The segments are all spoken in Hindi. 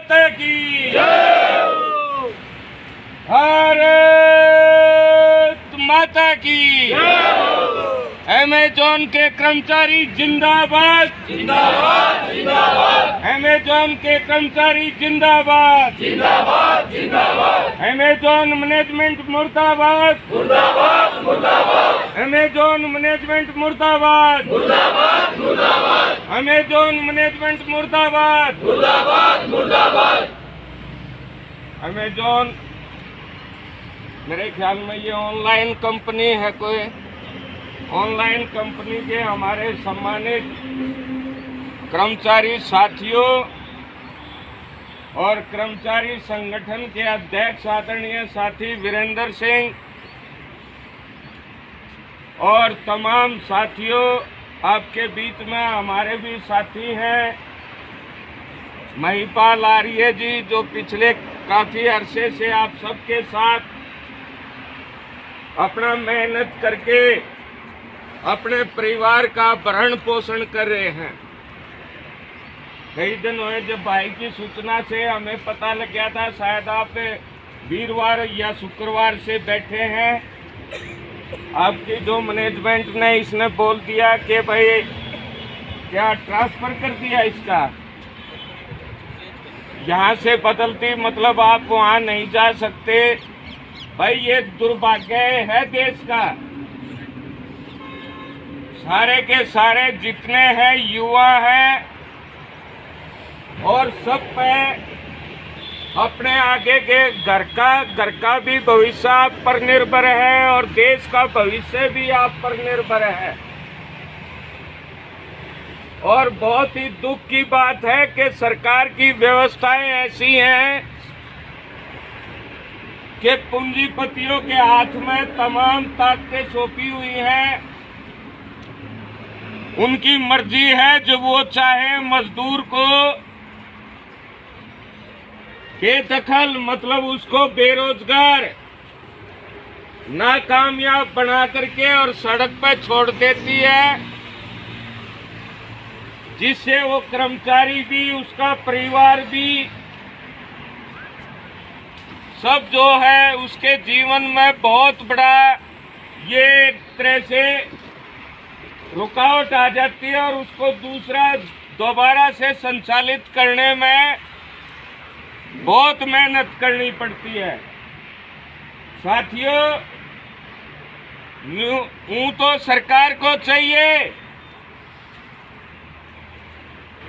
माता की भारत माता की। अमेजॉन के कर्मचारी जिंदाबाद जिंदाबाद जिंदाबाद अमेजॉन के कर्मचारी जिंदाबाद जिंदाबाद जिंदाबाद अमेजॉन मैनेजमेंट मुर्दाबाद मुर्दाबाद मुर्दाबाद अमेजॉन मैनेजमेंट मुर्दाबाद मुर्दाबाद मुर्दाबाद अमेजॉन मैनेजमेंट मुर्दाबाद मुर्दाबाद मुर्दाबाद। अमेजॉन मेरे ख्याल में ये ऑनलाइन कंपनी है, कोई ऑनलाइन कंपनी के हमारे सम्मानित कर्मचारी साथियों और कर्मचारी संगठन के अध्यक्ष आदरणीय साथी वीरेंद्र सिंह और तमाम साथियों, आपके बीच में हमारे भी साथी हैं महिपाल आर्य जी, जो पिछले काफी अरसे से आप सबके साथ अपना मेहनत करके अपने परिवार का भरण पोषण कर रहे हैं। कई दिन हुए जब भाई की सूचना से हमें पता लग गया था, शायद आप वीरवार या शुक्रवार से बैठे हैं, आपकी जो मैनेजमेंट ने इसने बोल दिया कि भाई क्या ट्रांसफर कर दिया इसका, यहाँ से बदलती, मतलब आप वहाँ नहीं जा सकते। भाई ये दुर्भाग्य है देश का। सारे के सारे जितने हैं युवा हैं और सब पे अपने आगे के घर का भी भविष्य आप पर निर्भर है और देश का भविष्य भी आप पर निर्भर है। और बहुत ही दुख की बात है कि सरकार की व्यवस्थाएं ऐसी हैं कि पूंजीपतियों के हाथ में तमाम ताकतें सौंपी हुई हैं। उनकी मर्जी है, जो वो चाहे मजदूर को बेदखल, मतलब उसको बेरोजगार नाकामयाब बना करके और सड़क पर छोड़ देती है, जिससे वो कर्मचारी भी, उसका परिवार भी, सब जो है उसके जीवन में बहुत बड़ा ये एक तरह से रुकावट आ जाती है और उसको दोबारा से संचालित करने में बहुत मेहनत करनी पड़ती है। साथियों, यूं तो सरकार को चाहिए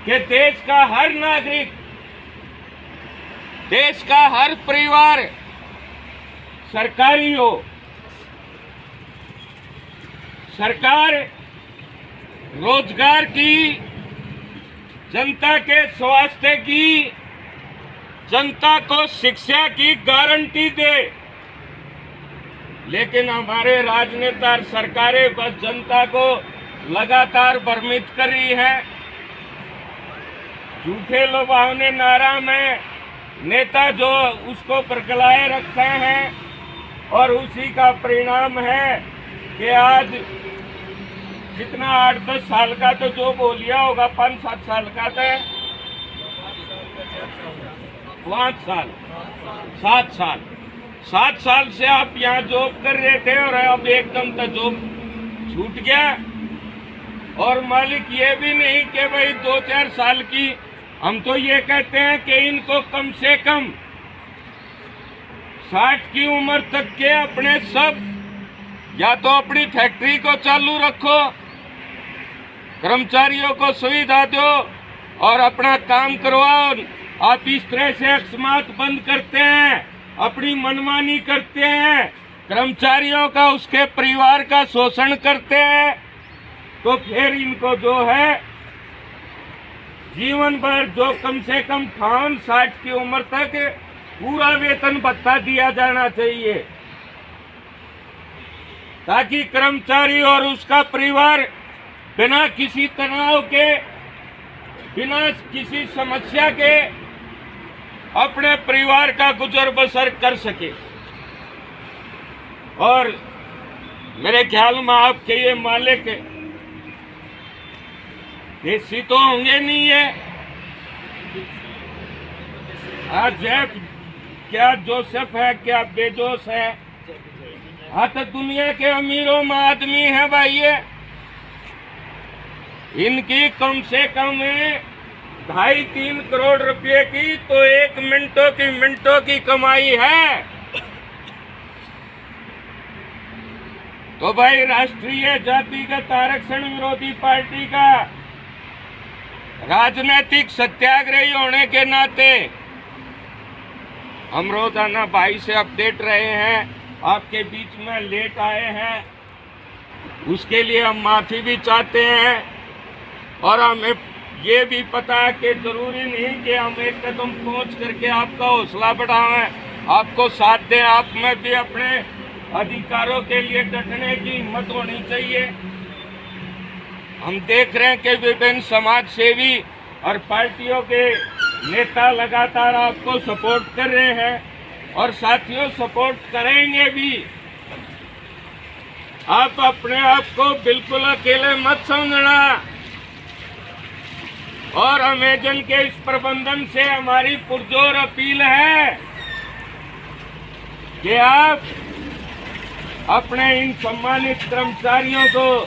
कि देश का हर नागरिक, देश का हर परिवार सरकारी हो। सरकार रोजगार की, जनता के स्वास्थ्य की, जनता को शिक्षा की गारंटी दे, लेकिन हमारे राजनेता और सरकारें बस जनता को लगातार भ्रमित कर रही है। झूठे लुभावने नारा में नेता जो उसको बरगलाए रखते हैं और उसी का परिणाम है कि आज जितना 8-10 साल का तो जो बोलिया होगा, 5-7 साल का था, 7 साल से आप यहाँ जॉब कर रहे थे और अब एकदम तो जॉब छूट गया। और मालिक ये भी नहीं कि भाई 2-4 साल की, हम तो ये कहते हैं कि इनको कम से कम 60 की उम्र तक के अपने सब, या तो अपनी फैक्ट्री को चालू रखो, कर्मचारियों को सुविधा दो और अपना काम करवाओ। आप इस तरह से अकस्मात बंद करते हैं, अपनी मनमानी करते हैं, कर्मचारियों का, उसके परिवार का शोषण करते हैं, तो फिर इनको जो है जीवन भर, जो कम से कम 60 की उम्र तक पूरा वेतन भत्ता दिया जाना चाहिए, ताकि कर्मचारी और उसका परिवार बिना किसी तनाव के, बिना किसी समस्या के अपने परिवार का गुजर बसर कर सके। और मेरे ख्याल में आपके ये मालिक देशी तो होंगे नहीं है, जेफ क्या जोसेफ है, क्या बेजोस है? हाँ, तो दुनिया के अमीरों में आदमी है भाई ये। इनकी कम से कम 2.5-3 करोड़ रुपए की तो 1 मिनटों की कमाई है। तो भाई राष्ट्रीय जातिगत आरक्षण विरोधी पार्टी का राजनीतिक सत्याग्रही होने के नाते हम रोजाना भाई से अपडेट रहे हैं। आपके बीच में लेट आए हैं, उसके लिए हम माफी भी चाहते हैं। और हमें ये भी पता है कि जरूरी नहीं कि हम एक कदम पहुंच करके आपका हौसला बढ़ाएं, आपको साथ दें। आप में भी अपने अधिकारों के लिए डटने की हिम्मत होनी चाहिए। हम देख रहे हैं कि विभिन्न समाज सेवी और पार्टियों के नेता लगातार आपको सपोर्ट कर रहे हैं और साथियों सपोर्ट करेंगे भी। आप अपने आप को बिल्कुल अकेले मत समझना। और अमेजन के इस प्रबंधन से हमारी पुरजोर अपील है कि आप अपने इन सम्मानित कर्मचारियों को,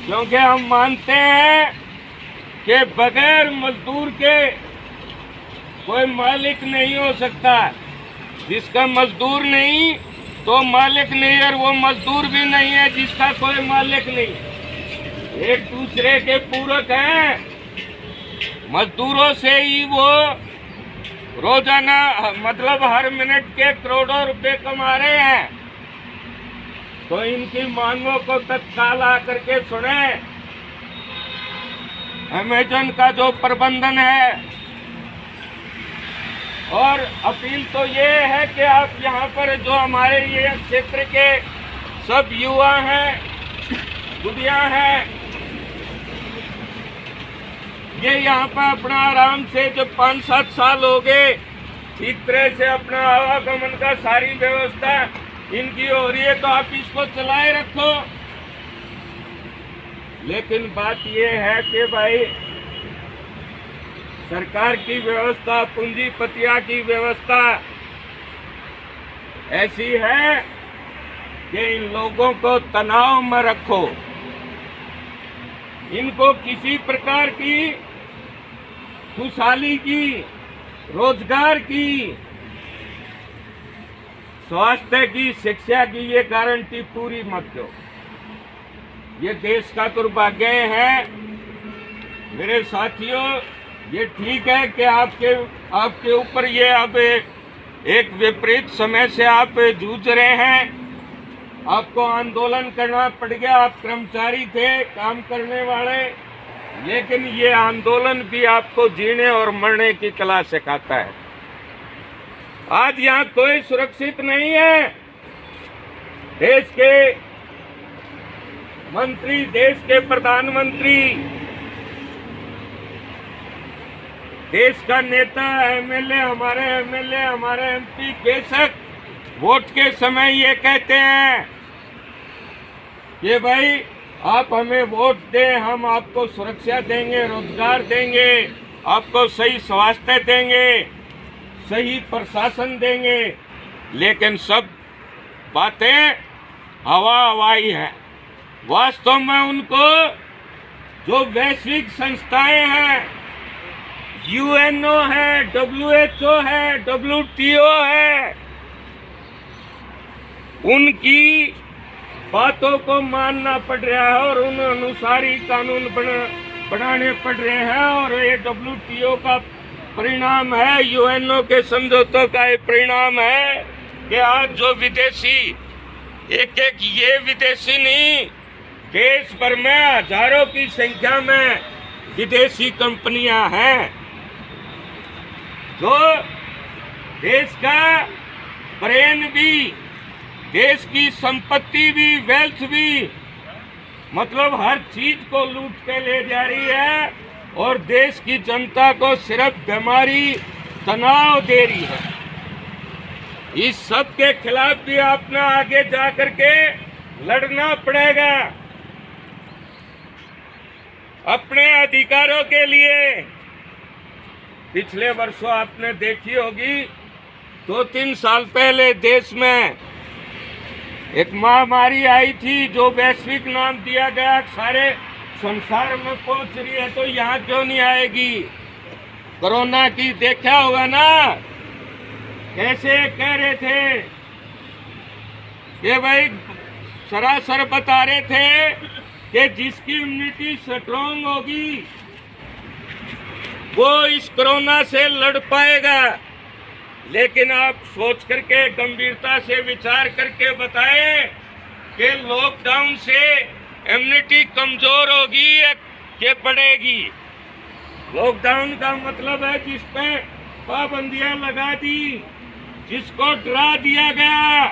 क्योंकि हम मानते हैं कि बगैर मजदूर के कोई मालिक नहीं हो सकता। जिसका मजदूर नहीं तो मालिक नहीं, और वो मजदूर भी नहीं है जिसका कोई मालिक नहीं। एक दूसरे के पूरक हैं। मजदूरों से ही वो रोजाना मतलब हर मिनट के करोड़ों रुपए कमा रहे हैं। तो इनकी मांगों को तत्काल आकर के सुने। अमेजन का जो प्रबंधन है, और अपील तो ये है कि आप यहाँ पर जो हमारे ये क्षेत्र के सब युवा हैं, बुढ़िया हैं, ये यहाँ पर अपना आराम से जो 5-7 साल हो गए ठीक तरह से अपना आवागमन का सारी व्यवस्था इनकी हो रही है, तो आप इसको चलाए रखो। लेकिन बात ये है कि भाई सरकार की व्यवस्था, पूंजीपतिया की व्यवस्था ऐसी है कि इन लोगों को तनाव में रखो। इनको किसी प्रकार की खुशहाली की, रोजगार की, स्वास्थ्य की, शिक्षा की ये गारंटी पूरी मत दो। ये देश का दुर्भाग्य है मेरे साथियों। ये ठीक है कि आपके ऊपर ये अब एक विपरीत समय से आप जूझ रहे हैं। आपको आंदोलन करना पड़ गया। आप कर्मचारी थे, काम करने वाले, लेकिन ये आंदोलन भी आपको जीने और मरने की कला सिखाता है। आज यहाँ कोई सुरक्षित नहीं है। देश के मंत्री, देश के प्रधानमंत्री, देश का नेता, एमएलए, हमारे एमपी बेशक वोट के समय ये कहते हैं कि भाई आप हमें वोट दें, हम आपको सुरक्षा देंगे, रोजगार देंगे, आपको सही स्वास्थ्य देंगे, सही प्रशासन देंगे। लेकिन सब बातें हवाई है। वास्तव में उनको जो वैश्विक संस्थाएं हैं, यूएनओ है, WHO है, WTO है, उनकी बातों को मानना पड़ रहा है और उन अनुसार ही कानून बनाने पड़ रहे हैं। और ये WTO का परिणाम है, यूएनओ के समझौतों का ये परिणाम है कि आज जो विदेशी, एक ये विदेशी नहीं, देश भर में हजारों की संख्या में विदेशी कंपनियां हैं जो देश का ब्रेन भी, देश की संपत्ति भी, वेल्थ भी, मतलब हर चीज को लूट के ले जा रही है और देश की जनता को सिर्फ बीमारी, तनाव दे रही है। इस सब के खिलाफ भी आपने आगे जा करके लड़ना पड़ेगा अपने अधिकारों के लिए। पिछले वर्षों आपने देखी होगी, 2-3 साल पहले देश में एक महामारी आई थी जो वैश्विक नाम दिया गया, सारे संसार में पहुंच रही है, तो यहाँ क्यों नहीं आएगी? कोरोना की देखा होगा ना, कैसे कह रहे थे कि भाई सरासर बता रहे थे कि जिसकी इम्यूनिटी स्ट्रॉन्ग होगी वो इस कोरोना से लड़ पाएगा। लेकिन आप सोच करके गंभीरता से विचार करके बताएं कि लॉकडाउन से इम्यूनिटी कमजोर होगी या कि बढ़ेगी? लॉकडाउन का मतलब है जिस पे पाबंदियां लगा दी, जिसको डरा दिया गया,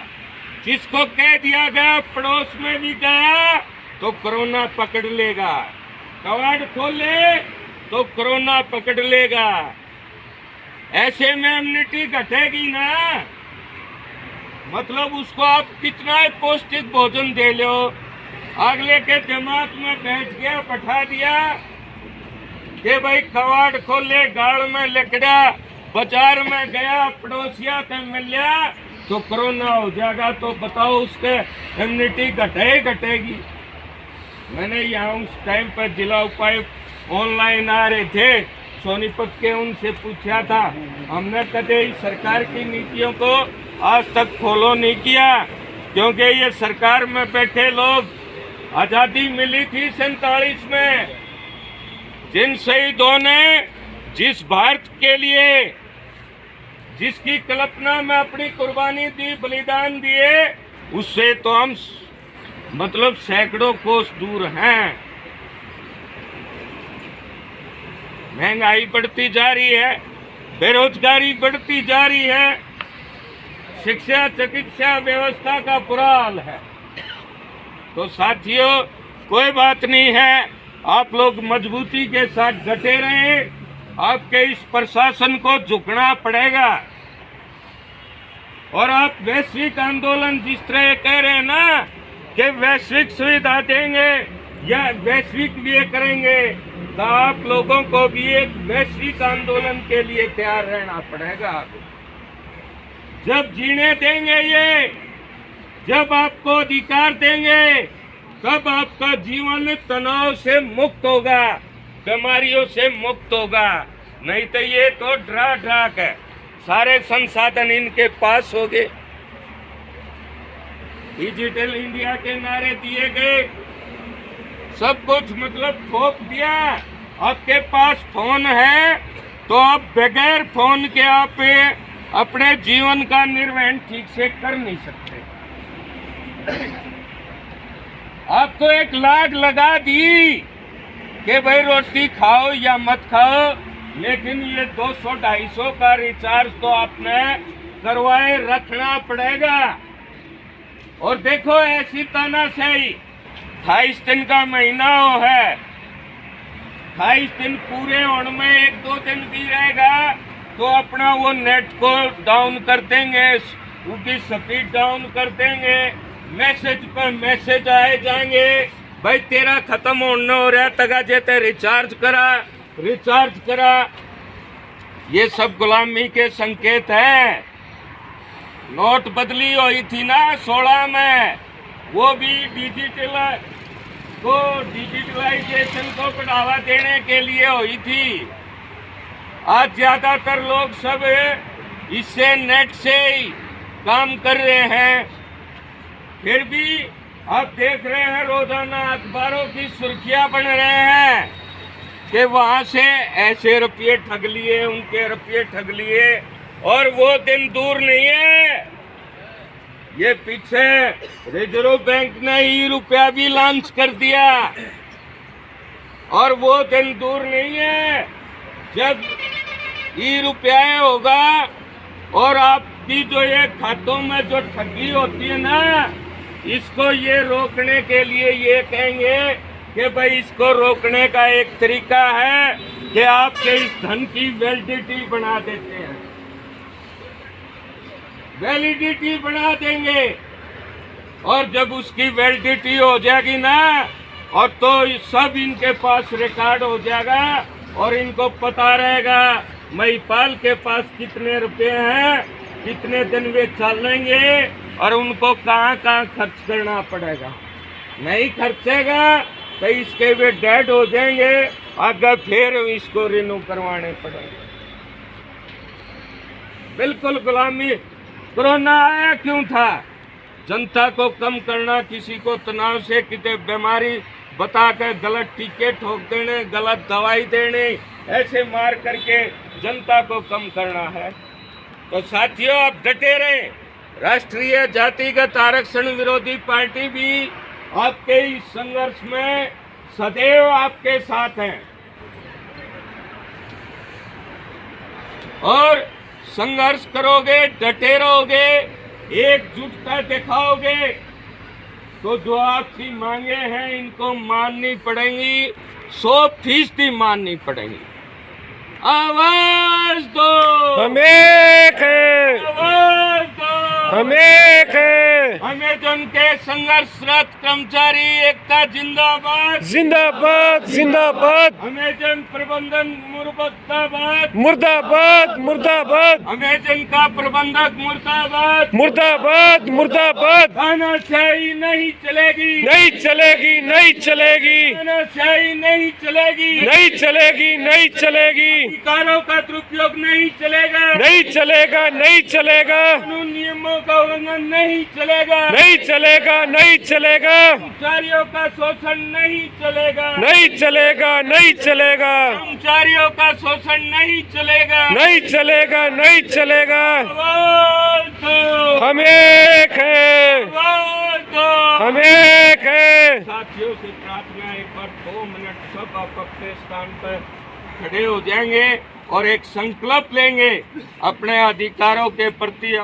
जिसको कह दिया गया पड़ोस में भी गया तो कोरोना पकड़ लेगा, कबाड़ खोले तो कोरोना पकड़ लेगा। ऐसे में इम्यूनिटी घटेगी ना, मतलब उसको आप कितना पौष्टिक भोजन दे लो, अगले के दिमाग में बैठ गया, बैठा दिया कि भाई कबाड़ खोले, गाड़ में लकड़ा, बाजार में गया, पड़ोसिया से मिलिया तो कोरोना हो जाएगा। तो बताओ उसके इम्यूनिटी घटेगी? मैंने यहाँ उस टाइम पर जिला उपायुक्त ऑनलाइन आ रहे थे सोनीपत के, उनसे पूछा था, हमने कभी सरकार की नीतियों को आज तक फॉलो नहीं किया, क्योंकि ये सरकार में बैठे लोग, आज़ादी मिली थी 47 में, जिन शहीदों ने जिस भारत के लिए, जिसकी कल्पना में अपनी कुर्बानी दी, बलिदान दिए, उससे तो हम मतलब सैकड़ों कोस दूर हैं। महंगाई बढ़ती जा रही है, बेरोजगारी बढ़ती जा रही है, शिक्षा चिकित्सा व्यवस्था का बुरा हाल है। तो साथियों, कोई बात नहीं है, आप लोग मजबूती के साथ डटे रहें, आपके इस प्रशासन को झुकना पड़ेगा। और आप वैश्विक आंदोलन जिस तरह कह रहे हैं ना कि वैश्विक सुविधा देंगे या वैश्विक ये करेंगे, तो आप लोगों को भी एक वैश्विक आंदोलन के लिए तैयार रहना पड़ेगा। जब जीने देंगे ये, जब आपको अधिकार देंगे, तब आपका जीवन तनाव से मुक्त होगा, बीमारियों से मुक्त होगा। नहीं तो ये तो ड्रा ड्राक है, सारे संसाधन इनके पास हो गए। डिजिटल इंडिया के नारे दिए गए, सब कुछ मतलब थोप दिया। आपके पास फोन है तो आप बगैर फोन के आप अपने जीवन का निर्वहन ठीक से कर नहीं सकते। आपको एक लाग लगा दी कि भाई रोटी खाओ या मत खाओ, लेकिन ये 200-250 का रिचार्ज तो आपने करवाए रखना पड़ेगा। और देखो ऐसी तानाशाही, 28 दिन का महीना हो है, 28 दिन पूरे होने में 1-2 दिन भी रहेगा तो अपना वो नेट को डाउन कर देंगे, उसकी स्पीड डाउन कर देंगे, मैसेज पर मैसेज आए जाएंगे, भाई तेरा खत्म होने हो रहा तगा जेते रिचार्ज करा। ये सब गुलामी के संकेत हैं। नोट बदली हुई थी ना 16 में, वो भी डिजिटलाइजेशन को बढ़ावा देने के लिए हुई थी। आज ज्यादातर लोग सब इससे नेट से ही काम कर रहे हैं। फिर भी आप देख रहे हैं रोजाना अखबारों की सुर्खियां बन रहे हैं कि वहां से ऐसे रुपये ठग लिए, उनके रुपये ठग लिए, और वो दिन दूर नहीं है। ये पीछे रिजर्व बैंक ने ई-रुपया भी लॉन्च कर दिया, और वो दिन दूर नहीं है जब ई-रुपया होगा और आपकी जो ये खातों में जो ठगी होती है ना, इसको ये रोकने के लिए ये कहेंगे कि भाई इसको रोकने का एक तरीका है कि आपके इस धन की वैलिडिटी बना देते हैं, वैलिडिटी बना देंगे। और जब उसकी वैलिडिटी हो जाएगी ना, और तो सब इनके पास रिकॉर्ड हो जाएगा और इनको पता रहेगा महिपाल के पास कितने रुपए हैं, कितने दिन वे चलेंगे और उनको कहाँ कहाँ खर्च करना पड़ेगा। नहीं खर्चेगा तो इसके वे डेड हो जाएंगे, आगे फिर इसको रिन्यू करवाने पड़ेंगे। बिल्कुल गुलामी। कोरोना आया क्यों था? जनता को कम करना, किसी को तनाव से किसी बीमारी बता कर गलत टीके ठोक देने, गलत दवाई देने, ऐसे मार करके जनता को कम करना है। तो साथियों, आप डटे रहे। राष्ट्रीय जातिगत आरक्षण विरोधी पार्टी भी आपके इस संघर्ष में सदैव आपके साथ है और संघर्ष करोगे, डटे रहोगे, एकजुटता दिखाओगे तो जो आपकी मांगे हैं इनको माननी पड़ेंगी, 100% माननी पड़ेंगी। आवाज दो, हम एक हैं, आवाज दो, हम एक हैं। अमेजन के संघर्षरत कर्मचारी एकता जिंदाबाद, जिंदाबाद जिंदाबाद, अमेजन प्रबंधन मुर्दाबाद, मुर्दाबाद मुर्दाबाद, अमेजन का प्रबंधक मुर्दाबाद, मुर्दाबाद मुर्दाबाद। तानाशाही नहीं चलेगी, नहीं चलेगी, नहीं चलेगी, तानाशाही नहीं चलेगी, नहीं चलेगी, नहीं चलेगी, अधिकारों का दुरुपयोग नहीं चलेगा, नहीं चलेगा, नहीं चलेगा, कानून नियमों का उल्लंघन नहीं चलेगा, नहीं चलेगा, नहीं चलेगा, कर्मचारियों का शोषण नहीं चलेगा, नहीं चलेगा, नहीं चलेगा, कर्मचारियों का शोषण नहीं चलेगा, नहीं चलेगा, नहीं चलेगा। आवाज दो, हम एक हैं, आवाज दो। हम एक हैं। साथियों से प्रार्थना है, एक बार 2 मिनट सब आप अपने स्थान पर खड़े हो जाएंगे और एक संकल्प लेंगे अपने अधिकारों के प्रति।